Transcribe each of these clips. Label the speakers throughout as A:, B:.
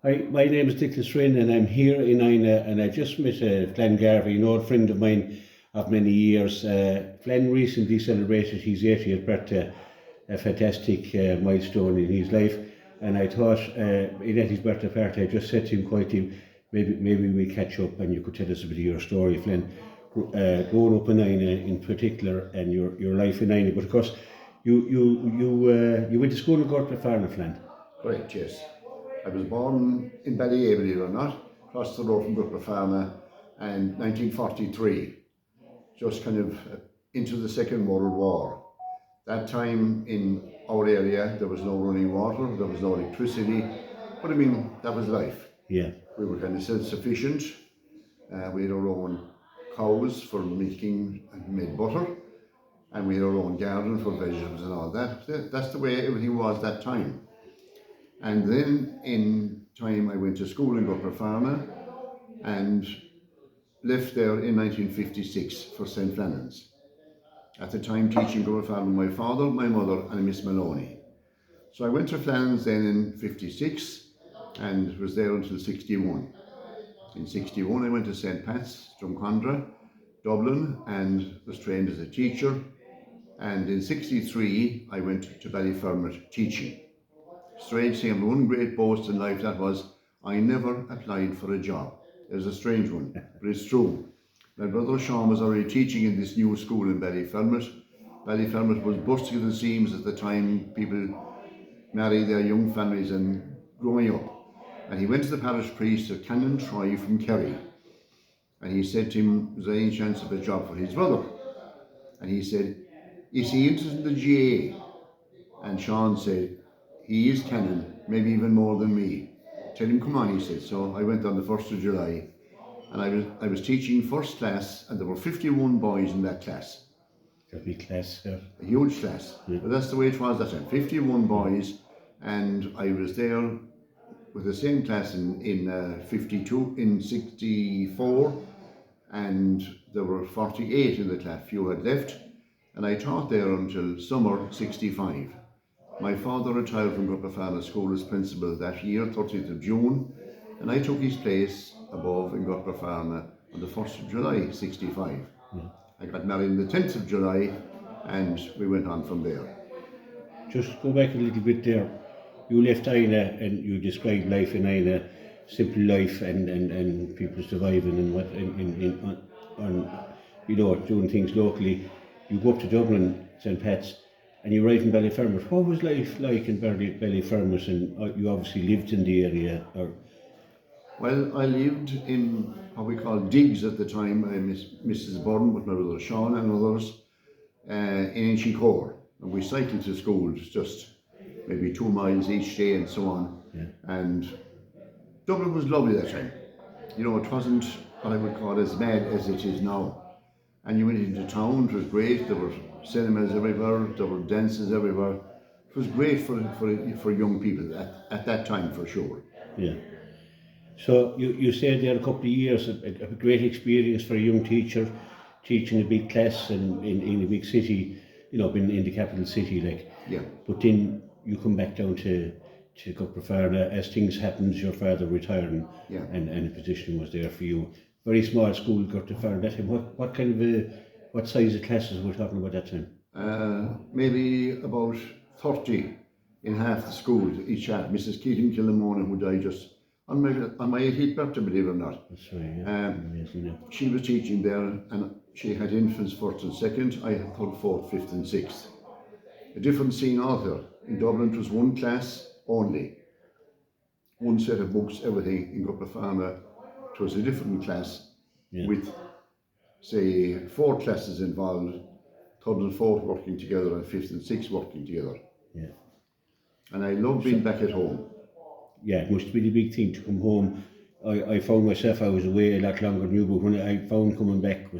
A: Hi, my name is Nicholas Rynne and I'm here in Ina and I just met Flan Garvey, an old friend of mine of many years. Flan recently celebrated his 80th birthday, a fantastic milestone in his life, and I thought in at his birthday party I just said to him quietly, maybe we catch up and you could tell us a bit of your story, Flan, growing up in Ina in particular and your life in Ina, but of course you went to school in Gortnafarna, Flan.
B: Correct, yes. I was born in Ballyea, believe it or not, across the road from Gortnafarna, and 1943, just kind of into the Second World War. That time in our area there was no running water, there was no electricity, but I mean, that was life.
A: Yeah.
B: We were kind of self-sufficient. We had our own cows for milking and made butter, and we had our own garden for vegetables and all that. That's the way everything was that time. And then in time I went to school in Gortnafarna and left there in 1956 for St. Flannan's. At the time teaching Gortnafarna with my father, my mother and Miss Maloney. So I went to Flannan's then in 56 and was there until 61. In 61 I went to St. Pat's, Drumcondra, Dublin, and was trained as a teacher. And in 63 I went to Ballyfermot teaching. Strange thing, one great boast in life that was, I never applied for a job. It was a strange one, but it's true. My brother Sean was already teaching in this new school in Ballyfermot. Ballyfermot was bursting at the seams at the time people married their young families and growing up. And he went to the parish priest, Sir Canon Troy from Kerry. And he said to him, was there any chance of a job for his brother? And he said, is he interested in the GA? And Sean said, he is canon, maybe even more than me. Tell him, come on, he said. So I went on the 1st of July and I was teaching first class and there were 51 boys in that class.
A: A big class, yeah.
B: A huge class. Yeah. But that's the way it was that time. 51 boys, and I was there with the same class in 52, in 64, and there were 48 in the class. Few had left, and I taught there until summer 65. My father retired from Gortnafarna School as principal that year, 30th of June, and I took his place above in Gortnafarna on the 1st of July, 65. Yeah. I got married on the 10th of July, and we went on from there.
A: Just go back a little bit there. You left Ina and you described life in Ina, simple life and people surviving and what doing things locally. You go up to Dublin, St. Pat's, and you arrive in Ballyfermot. What was life like in Ballyfermot? And you obviously lived in the area, or?
B: Well, I lived in what we called digs at the time. Mrs. Borden with my brother Sean and others in Inchicore. And we cycled to school, just maybe 2 miles each day and so on. Yeah. And Dublin was lovely that time. You know, it wasn't what I would call as bad as it is now. And you went into town, it was great. There were cinemas everywhere, there were dances everywhere. It was great for young people at that time, for sure.
A: Yeah. So you stayed there a couple of years, a great experience for a young teacher, teaching a big class in a big city, you know, in the capital city, like.
B: Yeah.
A: But then you come back down to Gortnafarna as things happened, your father retiring, yeah, and a position was there for you. Very small school, Gortnafarna that time. What kind of what size of classes were we talking about that time?
B: Maybe about 30 in half the school each half. Mrs. Keating Killamona, who died just on my 80th birthday, believe it or not.
A: That's right, yeah. Amazing, yeah.
B: She was teaching there, and she had infants 1st and 2nd. I had 3rd, 4th, 5th and 6th. A different scene out there. In Dublin it was one class only. One set of books, everything. In Gortnafarna it was a different class, yeah, with, say, 4 classes involved, 3rd and 4th working together and 5th and 6th working together.
A: Yeah.
B: And I love being back at home.
A: Yeah, it must be a big thing to come home. I found myself, I was away a lot longer than you, but when I found coming back it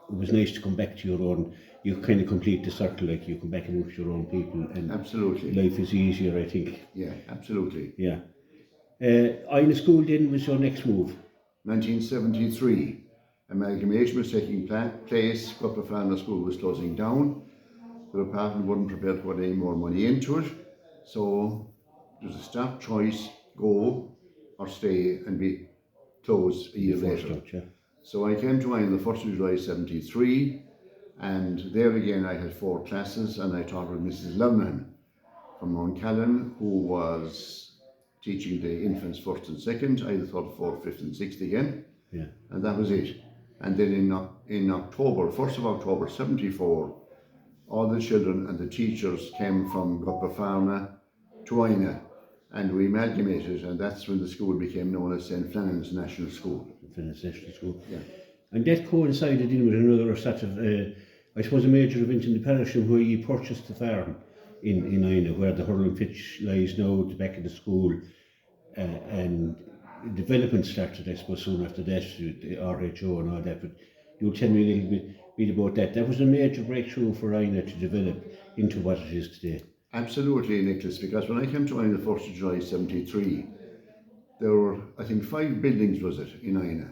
A: was nice to come back to your own. You kind of complete the circle, like you come back amongst your own people, and
B: absolutely
A: life is easier, I think.
B: Yeah, absolutely.
A: Yeah. Ina School then was your next move?
B: 1973. Amalgamation was taking place. Gortnafarna School was closing down. The department wasn't prepared to put any more money into it, so there was a stark choice go or stay and be closed a year later. So I came to Ireland the 1st of July 73, and there again I had 4 classes, and I taught with Mrs. Lernan from Mount Callan, who was teaching the infants 1st and 2nd, I the 3rd, 4th, 5th and 6th again, and that was it. And then in October, 1st of October 74, all the children and the teachers came from Gupperfarna to Ina, and we amalgamated, and that's when the school became known as St. Flannan's National School.
A: Flannan's National School.
B: Yeah.
A: And that coincided in with another sort of, I suppose, a major event in the parish where you purchased the farm in Ina, where the hurling pitch lies now at the back of the school, and development started, I suppose, soon after that, the RHO and all that. But you'll tell me a little bit about that. That was a major breakthrough for Ina to develop into what it is today.
B: Absolutely, Nicholas, because when I came to Ina the 1st of July 73, there were, I think, 5 buildings, was it, in Ina.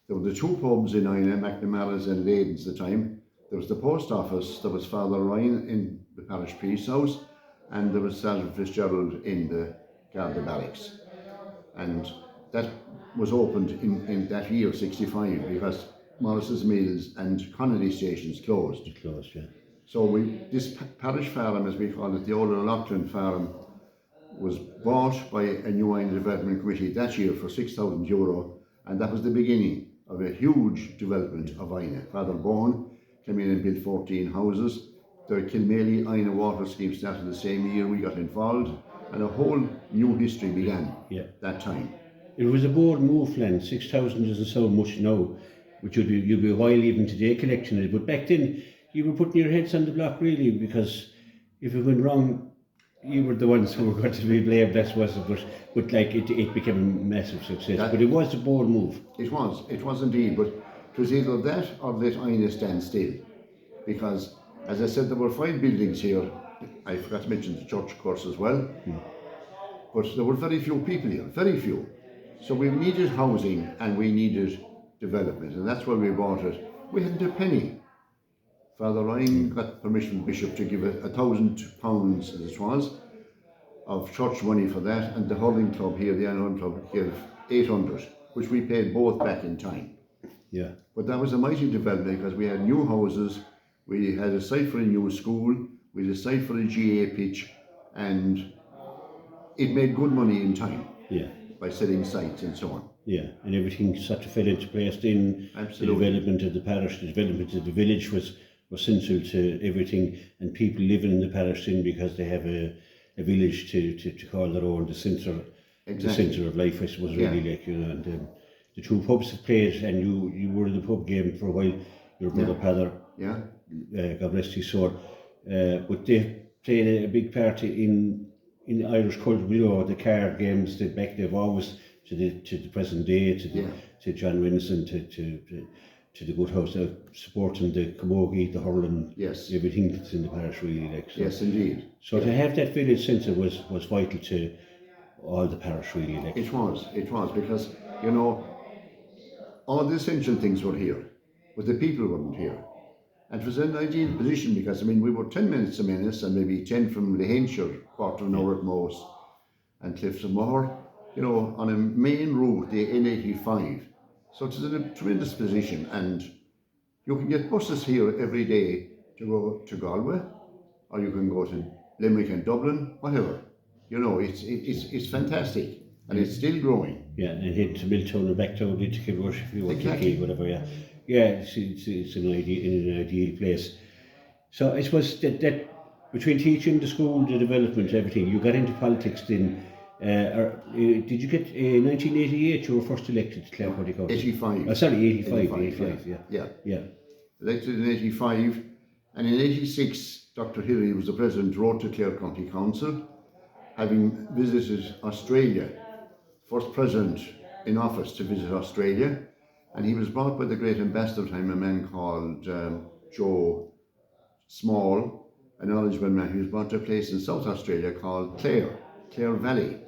B: There were the 2 pubs in Ina, McNamara's and Leyden's at the time. There was the post office, there was Father Ryan in the parish priest's house, and there was Sergeant Fitzgerald in the Garda Barracks. And that was opened in that year, 65, because Morris's Mills and Connolly stations closed.
A: It closed, yeah.
B: So this parish farm, as we call it, the Old Loughlin farm, was bought by a new Ina Development Committee that year for €6,000, and that was the beginning of a huge development of Ina. Father Bowen came in and built 14 houses. The Kilmaley Ina water scheme started the same year we got involved, and a whole new history began that time.
A: It was a bold move, Flan. 6,000 isn't so much now, but you'd be a while even today collecting it. But back then, you were putting your heads on the block really, because if it went wrong, you were the ones who were going to be blamed. That was it. But like it became a massive success. But it was a bold move.
B: It was indeed. But it was either that or let Ina stand still, because as I said, there were 5 buildings here. I forgot to mention the church, of course, as well. But there were very few people here, very few. So we needed housing and we needed development, and that's why we bought it. We hadn't a penny. Father Ryan got permission from the Bishop to give £1,000, as it was, of church money for that, and the hurling club here, the Annual Club, gave 800, which we paid both back in time.
A: Yeah.
B: But that was a mighty development, because we had new houses, we had a site for a new school, we had a site for a GA pitch, and it made good money in time.
A: Yeah.
B: By selling sites and so on.
A: Yeah, and everything sort of fell into place then.
B: Absolutely.
A: The development of the parish, the development of the village was central to everything, and people living in the parish then, because they have a village to call their own, the centre of life, I suppose, really, like, you know. And the 2 pubs have played, and you were in the pub game for a while, your brother Padder, God rest his soul, but they played a big part in Irish culture, you know, the card games, they've always, to the present day, to John Winston, to the good house, supporting the Camogie, the hurling, everything that's in the parish, really, like. So,
B: yes, indeed.
A: So to have that village centre was vital to all the parish, really, like.
B: It was, because, you know, all the essential things were here, but the people weren't here. And it was an ideal position, because, I mean, we were 10 minutes a minute, and maybe 10 from Lehainshire, quarter of an hour at most, and Cliffs of Moher, you know, on a main route, the N85. So it's in a tremendous position, and you can get buses here every day to go to Galway, or you can go to Limerick and Dublin, whatever. You know, it's fantastic, and it's still growing.
A: Yeah, and head to Milltown and back to Kilrush if you want
B: exactly.
A: to, whatever, yeah. Yeah, it's an ideal place. So I suppose that between teaching, the school, the development, everything, you got into politics then. Did you get 1988? You were first elected to Clare County Council.
B: 85.
A: Oh, sorry, 85. Yeah.
B: Elected in 85, and in 86, Dr. Hillary was the president, wrote to Clare County Council, having visited Australia, first president in office to visit Australia, and he was brought by the great ambassador at the time, a man called Joe Small, a knowledgeable man. He was brought to a place in South Australia called Clare Valley,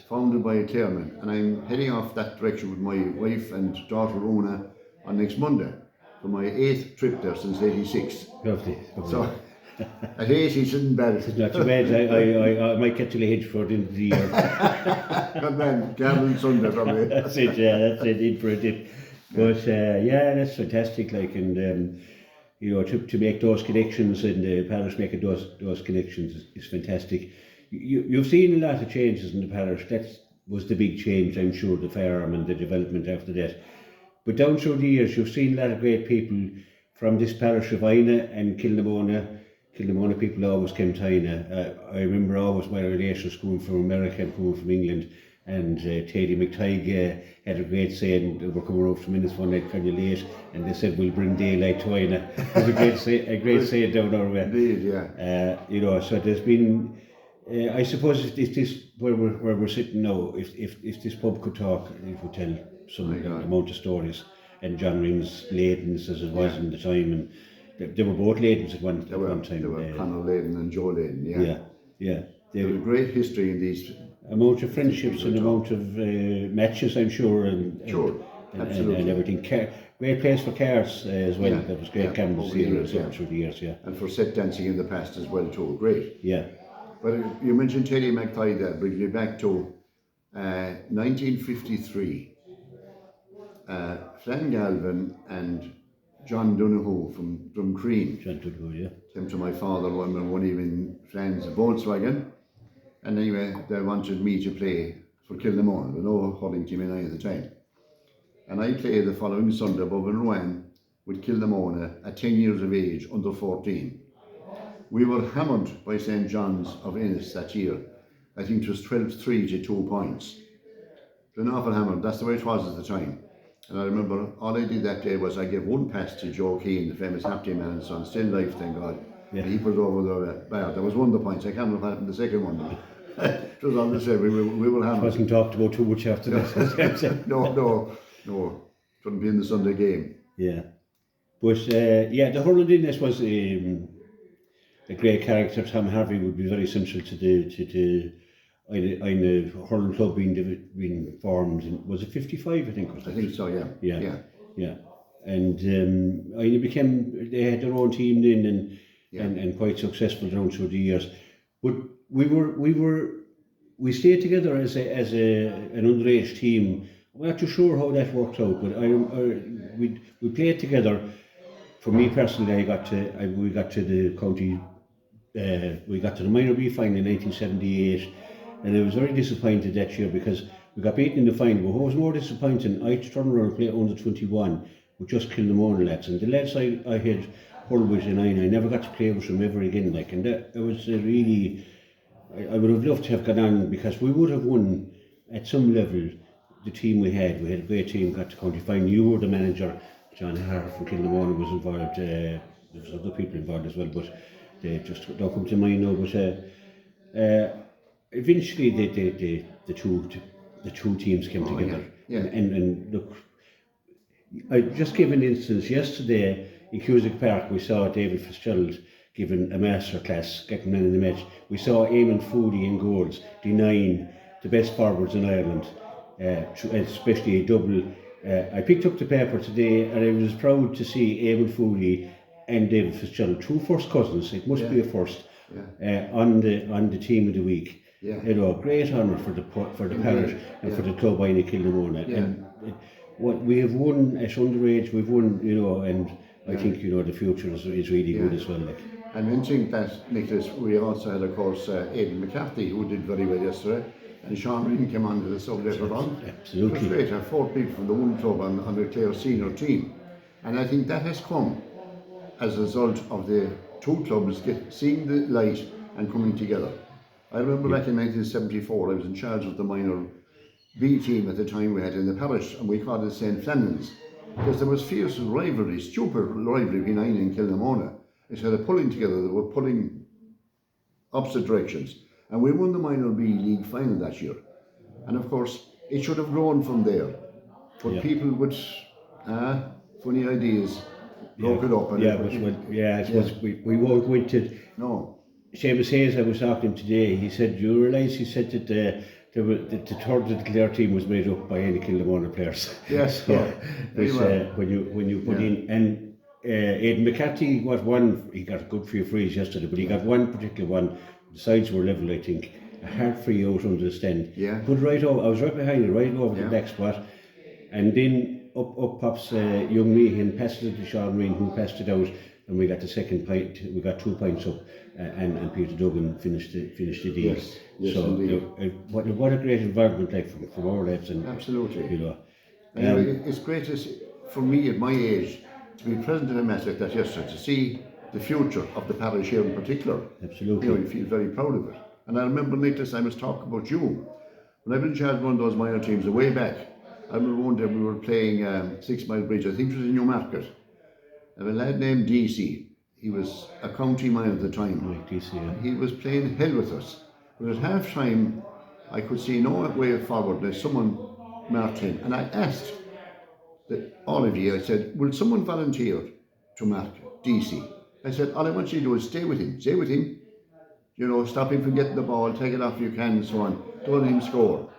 B: founded by a Clareman, and I'm heading off that direction with my wife and daughter Una on next Monday for my 8th trip there since '86.
A: Lovely.
B: So At 80, it's not bad.
A: It's not too bad. I might get to the hedge for the end of the year.
B: Good man, Gavin Sunday probably.
A: That's it, yeah, that's it, in for a dip. But yeah, that's fantastic, like, and you know, to make those connections and the parish making those connections is fantastic. You've seen a lot of changes in the parish. That was the big change, I'm sure, the farm and the development after that. But down through the years, you've seen a lot of great people from this parish of Ina and Kilnamona. Kilnamona people always came to Ina. I remember always my relations coming from America and coming from England. And Teddy McTighe had a great saying. They were coming over from Innis one night kind of late, and they said, "We'll bring daylight to Ina." It was a great saying down our way.
B: Indeed, yeah.
A: You know, so there's been. I suppose if this where we're sitting now, if this pub could talk, it would tell some amount of stories. And John Rynne's Laidens as it was in the time, and they were both Laidens at one time.
B: They were Conor Layden and Joe Layden, yeah.
A: Yeah.
B: There was a great history in these.
A: Amount of friendships and amount of matches, I'm sure, and everything. Great place for cars as well. That was great campus through the years,
B: and for set dancing in the past as well too. Great.
A: Yeah.
B: But you mentioned Teddy McTighe there, brings me back to 1953. Flan Garvey and John Donoghue from Drumcreen came to my father one evening, Flan's Volkswagen. And anyway, they wanted me to play for Kilnamona. There was no hurling team in at the time. And I played the following Sunday above in Rouen with Kilnamona at 10 years of age, under 14. We were hammered by St. John's of Ennis that year. I think it was 12-3 to 2 points. An awful hammer, that's the way it was at the time. And I remember all I did that day was I gave one pass to Joe Keane, the famous Hapty man and son, still alive, thank God. Yeah. He put it over the bar. There was one of the points. I can't remember what happened the second one. It was on the same. We were hammered.
A: It wasn't talked about too much after that.
B: No. Couldn't be in the Sunday game.
A: Yeah. But the hurling in this was a great character. Tom Harvey would be very central to the hurling club being formed. Was it 55? I think.
B: I think so. Yeah.
A: And they had their own team then and quite successful down through the years. But we stayed together as an underage team. I'm not too sure how that worked out, but we played together. For me personally, we got to the county. We got to the minor B final in 1978, and I was very disappointed that year because we got beaten in the final. But what was more disappointing, I had to turn around and play under 21 with just Kilnamona lads, and the lads I had hurled with in I never got to play with them ever again. And that was really. I would have loved to have gone on because we would have won at some level. The team we had a great team, got to county final. You were the manager. John Hart from Kilnamona was involved. There was other people involved as well, but they just don't come to mind now. But eventually the two teams came together.
B: Yeah.
A: And look, I just gave an instance. Yesterday in Cusack Park we saw David Fitzgerald giving a master class, getting man in the match. We saw Eamon Foodie in goals, denying the best forwards in Ireland, especially a double. I picked up the paper today and I was proud to see Eamon Foodie and David Fitzgerald, two first cousins. It must be a first on the team of the week.
B: Yeah.
A: You know, great honour for the parish and for the club in Kilnamona.
B: Yeah.
A: And what we have won at underage, we've won, you know, and I think, you know, the future is really good as well. Like.
B: And mentioning that, Nicholas, we also had, of course, Aidan McCarthy, who did very well yesterday, and Sean Rynne came on to the sub later on.
A: Absolutely.
B: It was great to have 4 people from the one club on the Clare senior team. And I think that has come as a result of the two clubs seeing the light and coming together. I remember back in 1974, I was in charge of the minor B team at the time we had in the parish, and we called it St. Flannan's, because there was fierce rivalry, stupid rivalry between Iona and Kilnamona. Instead of pulling together, they were pulling opposite directions. And we won the minor B league final that year. And of course, it should have grown from there. But people with funny ideas broke it up. And
A: I suppose we won't go into.
B: No.
A: Seamus Hayes, I was talking to him today, he said, do you realise, he said that the third of the Clare team was made up by any Kilnamona players.
B: Yes,
A: so when you put in, and Aidan McCarthy got one, he got a good few frees yesterday, but he got one particular one, the sides were level, I think, a hard free out under the stand.
B: Yeah.
A: Put right over, I was right behind it, right over the back spot, and then up pops young Meehan, passed it to Sean Rynne, who passed it out, and we got the second point, we got 2 points up, and Peter Duggan finished the deal.
B: Yes,
A: so what a great environment, like from our lads, and
B: absolutely.
A: You know,
B: It's great for me at my age to be present in a match like that yesterday, to see the future of the parish here in particular.
A: Absolutely.
B: You feel very proud of it. And I remember, Nicholas, I was talking about you. When I've been in charge of one of those minor teams way back, I remember one day we were playing 6 Mile Bridge, I think it was in Newmarket. And a lad named DC, he was a county minor at the time.
A: Right, DC, yeah.
B: He was playing hell with us. But at half time, I could see no way forward. There's someone marked him. And I asked all of you, I said, will someone volunteer to mark DC? I said, all I want you to do is stay with him. Stop him from getting the ball, take it off if you can, and so on. Don't let him score.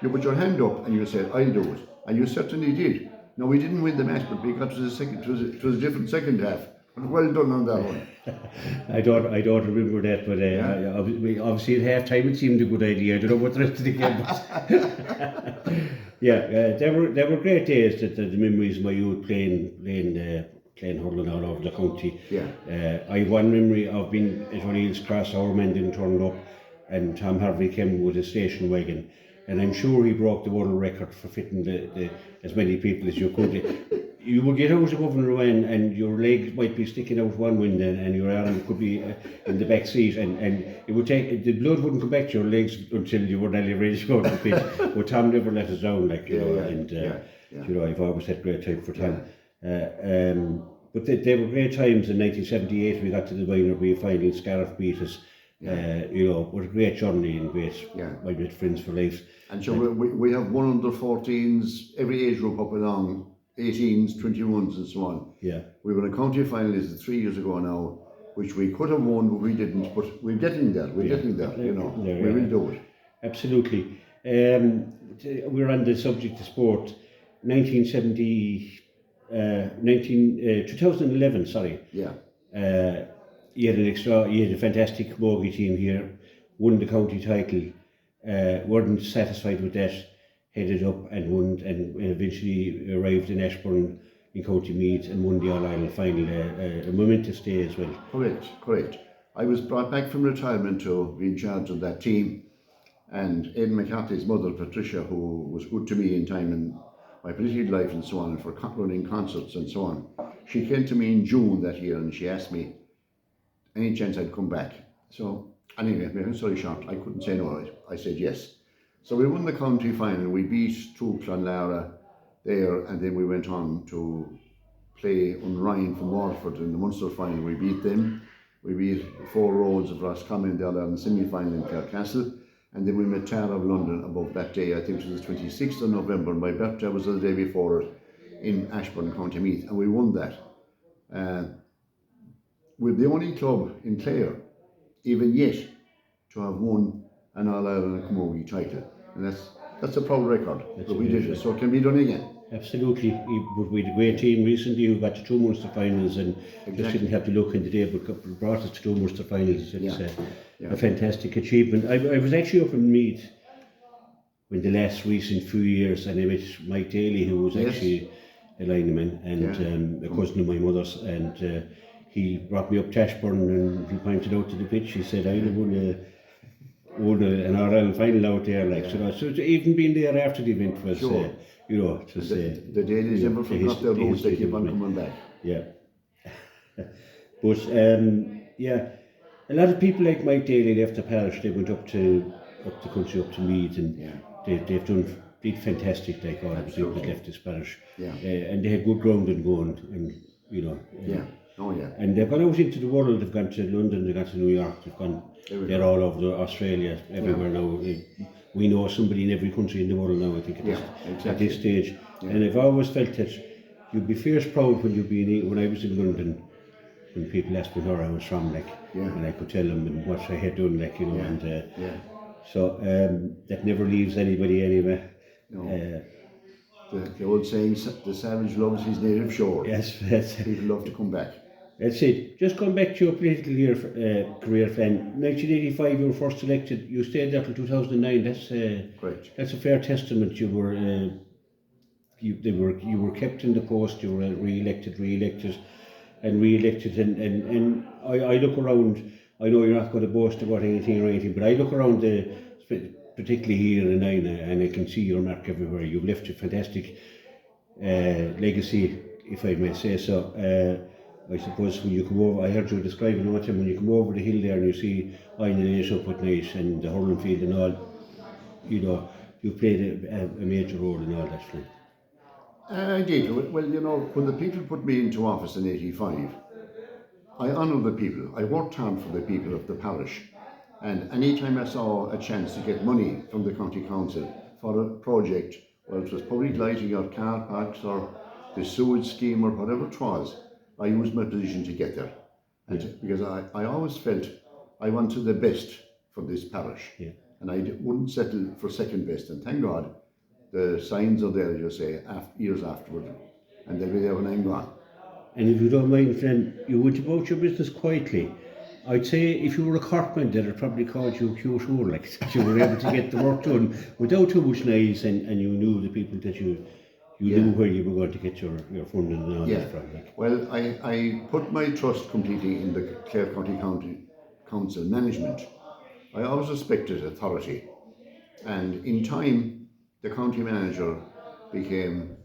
B: You put your hand up and you said, I'll do it. And you certainly did. No, we didn't win the match, but because it was a different second half. But well done on that one.
A: I don't remember that, but obviously at half time it seemed a good idea. I don't know what the rest of the game was. There were great days, the memories of my youth playing hurling all over the county. I have one memory of being at O'Neill's Cross, our men didn't turn up, and Tom Harvey came with a station wagon, and I'm sure he broke the world record for fitting the as many people as you could. You would get out of Governor Rowan and your legs might be sticking out one window and your arm could be in the back seat, and it would take, the blood wouldn't come back to your legs until you were nearly ready to go to the pitch. But Tom never let us down, I've always had great time for Tom. But they were great times. In 1978 we got to the Minor B final, Scariff beat us. What a great journey and my great friends for life.
B: And so we have one under 14s, every age group up along, 18s, 21s and so on. We were in a county finalist 3 years ago now, which we could have won but we didn't, but we're getting there, we will do it.
A: Absolutely. We're on the subject of sport. 2011, sorry. You had a fantastic Camogie team here, won the county title, weren't satisfied with that, headed up and won, and eventually arrived in Ashbourne in County Meath and won the All-Ireland final, a momentous day as well.
B: Correct. I was brought back from retirement to be in charge of that team, and Aidan McCarthy's mother, Patricia, who was good to me in time in my political life and so on, and for running concerts and so on, she came to me in June that year and she asked me any chance I'd come back. So anyway, very sorry short, I couldn't say no. I said yes. So we won the county final. We beat True Clonlara there, and then we went on to play Ryan from Waterford in the Munster final. We beat them. We beat 4 Roads of Roscommon in the All-Ireland semi-final in Clarecastle, and then we met Tara of London above that day. I think it was the 26th of November. My birthday was the day before it in Ashbourne, County Meath, and we won that. We're the only club in Clare, even yet, to have won an All-Ireland Camogie title. And that's a proud record, but we did it, so it can be done again.
A: Absolutely. We had a great team recently who got to 2 Munster finals, and just didn't have to look in the day, but brought us to 2 Munster finals. It's a fantastic achievement. I was actually up in Meath in the last recent few years, and I met Mike Daly, who was actually a lineman and a cousin of my mother's, and he brought me up to Ashbourne and he pointed out to the pitch. He said, I won an All-Ireland final out there, so even being there after the event was,
B: the Dailies never forgot their roots, they keep on coming back.
A: But a lot of people like Mike Daly left the parish. They went up the country, up to Meath, and did fantastic, like all the people that left this parish. And they had good grounding going, and and they've gone out into the world. They've gone to London, they've gone to New York, they're all over Australia, everywhere now. We know somebody in every country in the world now, I think, at this stage. And I've always felt that you'd be fierce proud when I was in London, when people asked me where I was from, and I could tell them and what I had done, so that never leaves anybody anyway.
B: the old saying, the savage loves his native shore.
A: Yes, yes.
B: People love to come back.
A: That's it. Just come back to your political career, Flan. 1985, you were first elected. You stayed there till 2009.
B: Correct.
A: That's a fair testament. You were kept in the post. You were re-elected, and I look around. I know you're not going to boast about anything, but I look around particularly here in Nina, and I can see your mark everywhere. You've left a fantastic legacy, if I may say so. I suppose when you come over, I heard you describing one time when you come over the hill there and you see Ireland up at night and the hurling field and all, you know, you played a major role in all that, Flan.
B: I did. Well, you know, when the people put me into office in 85, I honoured the people. I worked hard for the people of the parish. And any time I saw a chance to get money from the county council for a project, whether it was public lighting or car parks or the sewage scheme or whatever it was, I used my position to get there. And because I always felt I wanted the best for this parish.
A: Yeah.
B: And I wouldn't settle for second best. And thank God, the signs are there, as you say, years afterward. And they'll be there when I'm gone.
A: And if you don't mind, Flan, you went about your business quietly. I'd say if you were a Corkman, they'd probably called you cute, like that you were able to get the work done without too much noise, and you knew the people that you knew where you were going to get your funding and all that from. Like.
B: Well, I put my trust completely in the Clare County Council management. I always respected authority, and in time the county manager became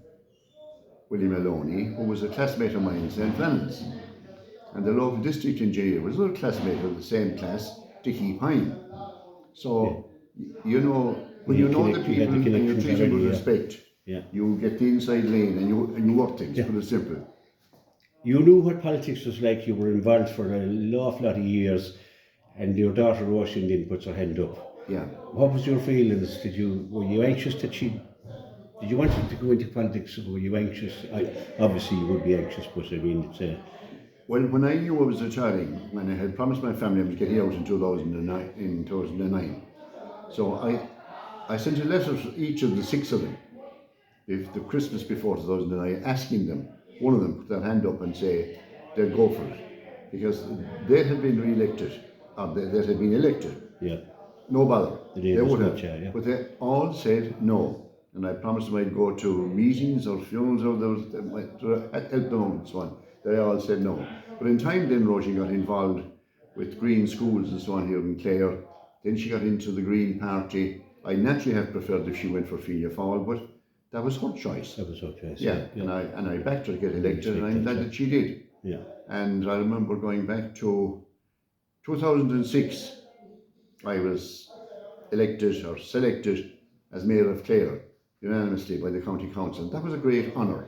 B: William Maloney, who was a classmate of mine in St. Flannan's. And the local district engineer was another classmate of the same class, Dickie Pine. So, you know, when you know the people and you treat them with respect, you get the inside lane and you work things, put it simple.
A: You knew what politics was like. You were involved for an awful lot of years, and your daughter Roisin then puts her hand up.
B: Yeah.
A: What was your feelings? Were you anxious that did you want her to go into politics? Or were you anxious? Obviously you would be anxious, but I mean, it's
B: Well, when I knew I was retiring, when I had promised my family I was getting out in 2009, so I sent a letter to each of the 6 of them, the Christmas before 2009, asking them, one of them put their hand up and say they'd go for it, because they had been re-elected, or they had been elected.
A: Yeah.
B: No bother. They would have,
A: but
B: they all said no. And I promised them I'd go to meetings or funerals or those help them out and so on. They all said no. But in time then Roisin got involved with green schools and so on here in Clare. Then she got into the Green Party. I naturally have preferred if she went for Fianna Fáil, but that was her choice.
A: That was her choice.
B: Yeah. And I backed her to get elected, and I'm glad that she did.
A: Yeah.
B: And I remember going back to 2006, I was elected or selected as Mayor of Clare unanimously by the County Council. That was a great honour.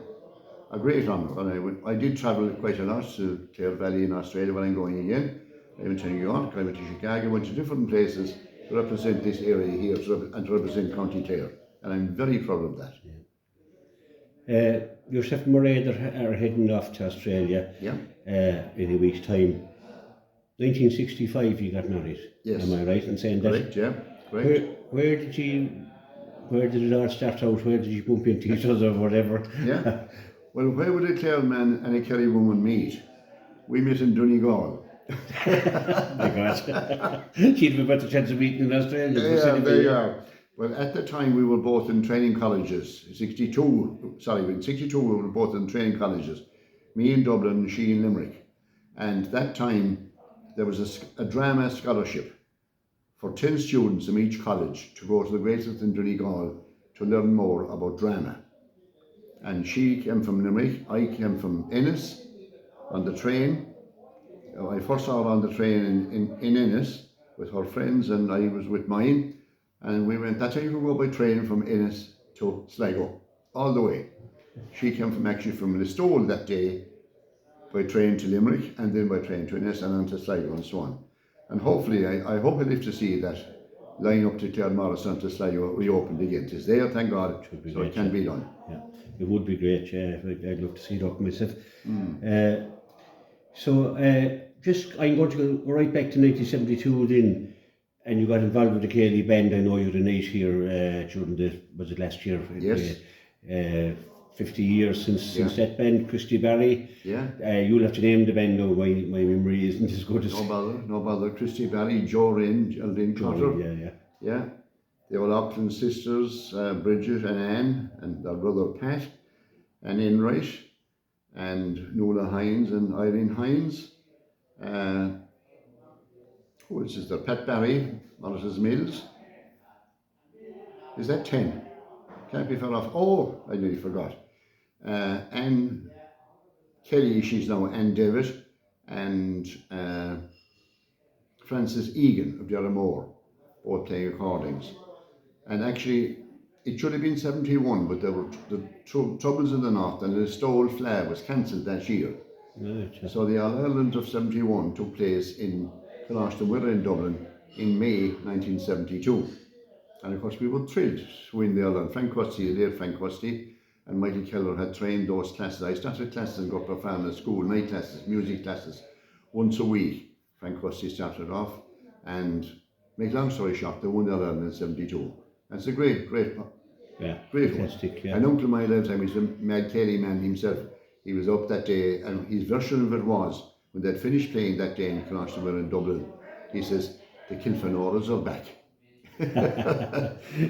B: A great honour. And I did travel quite a lot to Clare Valley in Australia when I'm going again. I went to New York, I went to Chicago, I went to different places to represent this area here and to represent County Clare. And I'm very proud of that.
A: Yeah. Yourself and Mairead are heading off to Australia in a week's time. 1965 you got married.
B: Yes.
A: Am I right in saying
B: Correct,
A: that?
B: yeah. Correct.
A: Where did it all start out? Where did you bump into each other or whatever?
B: Yeah. Well, where would a Clare man and a Kerry woman meet? We met in Donegal.
A: My God. She'd have a better chance of meeting in Australia.
B: Yeah, there you are. Well, at the time we were both in training colleges. In 62 we were both in training colleges. Me in Dublin, she in Limerick. And that time there was a drama scholarship for 10 students in each college to go to the Great in Donegal to learn more about drama. And she came from Limerick, I came from Ennis on the train. I first saw her on the train in Ennis with her friends, and I was with mine. And we went, that's how you can go by train from Ennis to Sligo, all the way. She came from Listowel that day by train to Limerick, and then by train to Ennis and on to Sligo and so on. And hopefully, I hope I live to see that line up to Claremorris and to Sligo reopened again. It's there, thank God, so it can be done.
A: Yeah, it would be great, yeah. I'd love to see it up myself. I'm going to go right back to 1972 then, and you got involved with the Camogie band. I know you had a night here during was it last year?
B: Yes.
A: 50 years since that band, Christy Barry.
B: Yeah.
A: You'll have to name the band now, my memory isn't as good as...
B: No bother. Christy Barry, Joe Rynne, Geraldine Cotter. Yeah. The old Auckland sisters, Bridget and Anne, and their brother Pat, and Enright, and Nuala Hines and Irene Hines. Who else is there? Pat Barry, Monitor's Mills. Is that 10? Can't be far off. Oh, I nearly forgot. Anne Kelly, she's now Anne David, and Frances Egan of Deramore, both playing recordings. And actually, it should have been 71, but there were the troubles in the north, and the Stole Flag was cancelled that year. So the All-Ireland of 71 took place in Camogie in Dublin in May 1972. And of course we were thrilled to win the All-Ireland. Frank Custy, the late Frank Custy, and Michael Keller had trained those classes. I started classes and got performing at school, night classes, music classes, once a week. Frank Custy started off, and make long story short, they won the All-Ireland in 72. That's a great one.
A: Yeah.
B: An uncle of my lifetime, he's a Mad Kelly man himself. He was up that day, and his version of it was, when they'd finished playing that day in Camogie in Dublin, he says, the Kilfenoras are back.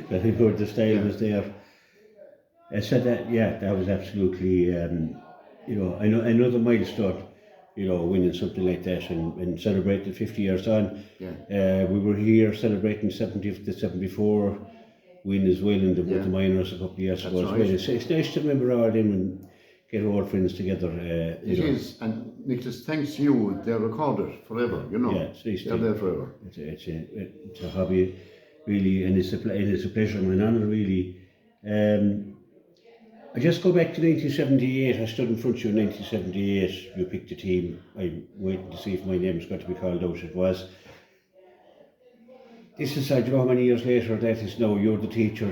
A: Very good, the style was there. I said that was absolutely, another milestone, winning something like that and celebrating 50 years on.
B: Yeah.
A: We were here celebrating the 74 win as well in the minors a couple of years ago as well. It's nice to remember all them and get old friends together.
B: It is, and Nicholas, thanks to you, they're recorded forever,
A: Yeah, it's nice.
B: They're there forever.
A: It's a hobby, really, and it's a pleasure and an honour, really. I just go back to 1978. I stood in front of you in 1978. You picked a team. I'm waiting to see if my name's got to be called out. It was. This is, I don't know how many years later that is now. You're the teacher.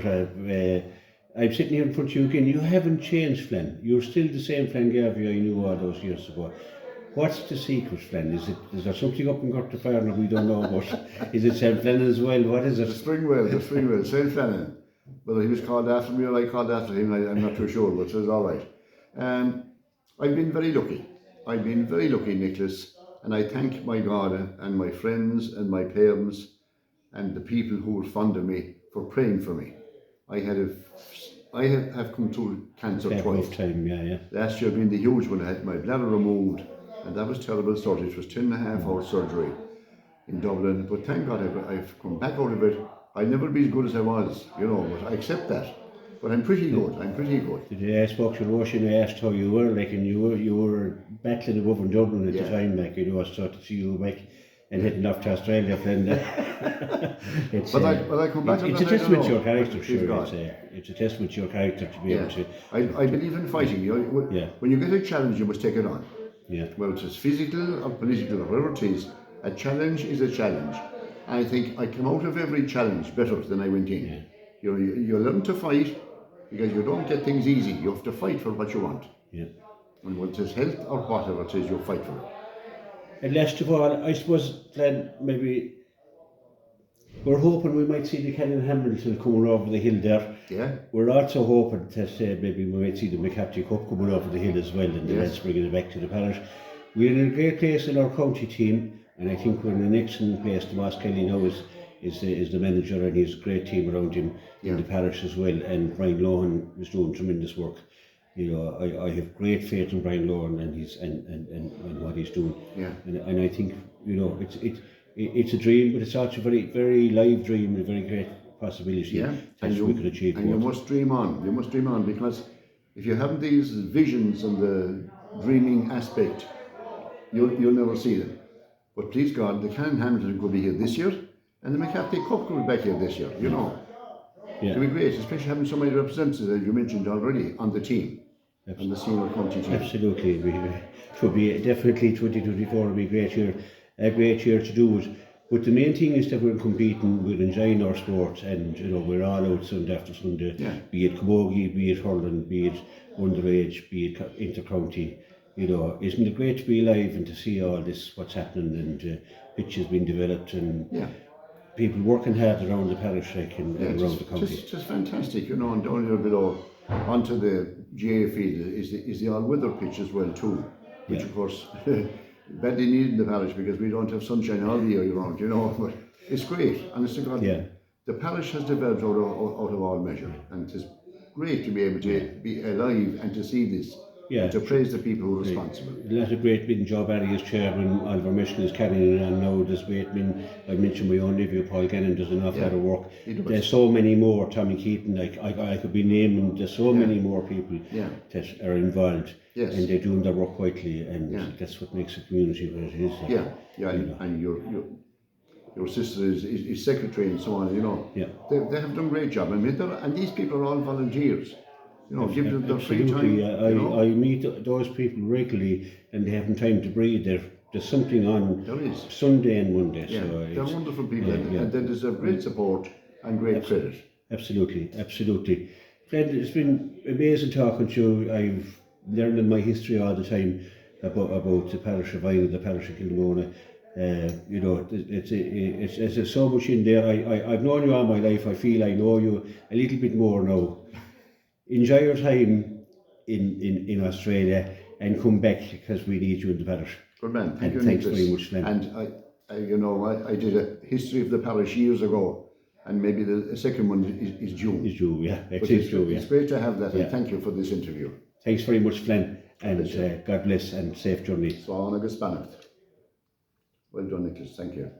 A: I'm sitting here in front of you again. You haven't changed, Flan. You're still the same Flan Garvey I knew all those years ago. What's the secret, Flan? Is there something up in Cortafarna we don't know about? Is it St. Flan as well? What is it?
B: The Springwell, St. Flan. Whether he was called after me or I called after him, I'm not too sure, but it's all right. I've been very lucky. Nicholas, and I thank my God and my friends and my parents and the people who were fond of me for praying for me. I have come through cancer twice. Last year being the huge one, I had my bladder removed, and that was terrible surgery. It was 10.5-hour surgery in Dublin, but thank God I've come back out of it. I'll never be as good as I was, but I accept that. But I'm pretty good.
A: Today I spoke to Roisin, I asked how you were, and you were battling above in Dublin at the time, I started to see you back and heading off to Australia, and
B: I come back.
A: It's a testament to your character, sure. It's a testament to your character to be able to.
B: I believe in fighting. When you get a challenge, you must take it on.
A: Yeah.
B: Whether it's physical or political or whatever it is, a challenge is a challenge. I think I come out of every challenge better than I went in. Yeah. You learn to fight because you don't get things easy. You have to fight for what you want.
A: Yeah.
B: And whether it's health or whatever it is, you fight for it.
A: And last of all, I suppose, Glenn, maybe we're hoping we might see the Canon Hamilton coming over the hill there.
B: Yeah.
A: We're also hoping that maybe we might see the McCarthy Cup coming over the hill as well, and the lads bringing it back to the parish. We're in a great place in our county team. And I think we're in an excellent place. Tomas Kelly now is the manager, and he's a great team around him in the parish as well. And Brian Lohan is doing tremendous work. I have great faith in Brian Lohan and what he's doing.
B: Yeah.
A: And I think it's a dream, but it's also a very, very live dream and a very great possibility.
B: Yeah.
A: And we could achieve.
B: And you must dream on. You must dream on, because if you haven't these visions and the dreaming aspect, you'll never see them. But please God, the Canon Hamilton could be here this year, and the McCarthy Cup could be back here this year, Yeah. It would be great, especially having so many representatives, as you mentioned already, on the team, on the senior county team.
A: Absolutely. It would be definitely 2024 would be a great year to do it. But the main thing is that we're competing, we're enjoying our sport, and we're all out Sunday after Sunday, be it Camogie, be it hurling, be it underage, be it inter-county. Isn't it great to be alive and to see all this, what's happening, and pitches being developed, and people working hard around the parish and around the county.
B: It's just fantastic, and down here below, onto the GA field is the all-weather pitch as well too, which of course badly needed in the parish because we don't have sunshine all the year round, you know. But it's great, honest to God.
A: Yeah.
B: The parish has developed out of all measure, and it's great to be able to be alive and to see this.
A: Yeah.
B: And to praise the people who are responsible.
A: That's a great bit job, Barry as chairman. Oliver Mission is carrying it on now. There's great been. I mentioned my own nephew Paul Gannon does an awful lot of work. There's so many more. Tommy Keaton, like I could be naming. There's so many more people that are involved, and they're doing their work quietly, and that's what makes the community what it is.
B: And your sister is secretary and so on. You know, they have done a great job. And these people are all volunteers. You know, give them their free time.
A: I meet those people regularly, and they haven't time to breathe. There's something on Sunday and Monday.
B: Yeah,
A: so
B: they're wonderful people, and they deserve great support and great credit.
A: Absolutely. Fred, it's been amazing talking to you. I've learned in my history all the time about the parish of Ireland, the parish of Kilmona. You know, it's so much in there. I've known you all my life. I feel I know you a little bit more now. Enjoy your time in Australia and come back because we need you in the parish.
B: Good man, thank you,
A: thanks
B: Nicholas.
A: very much, Flan.
B: And I did a history of the parish years ago, and maybe the second one is June.
A: It's June, yeah.
B: It's great to have that, and thank you for this interview.
A: Thanks very much, Flan, and God bless and safe journey.
B: So, Well done, Nicholas. Thank you.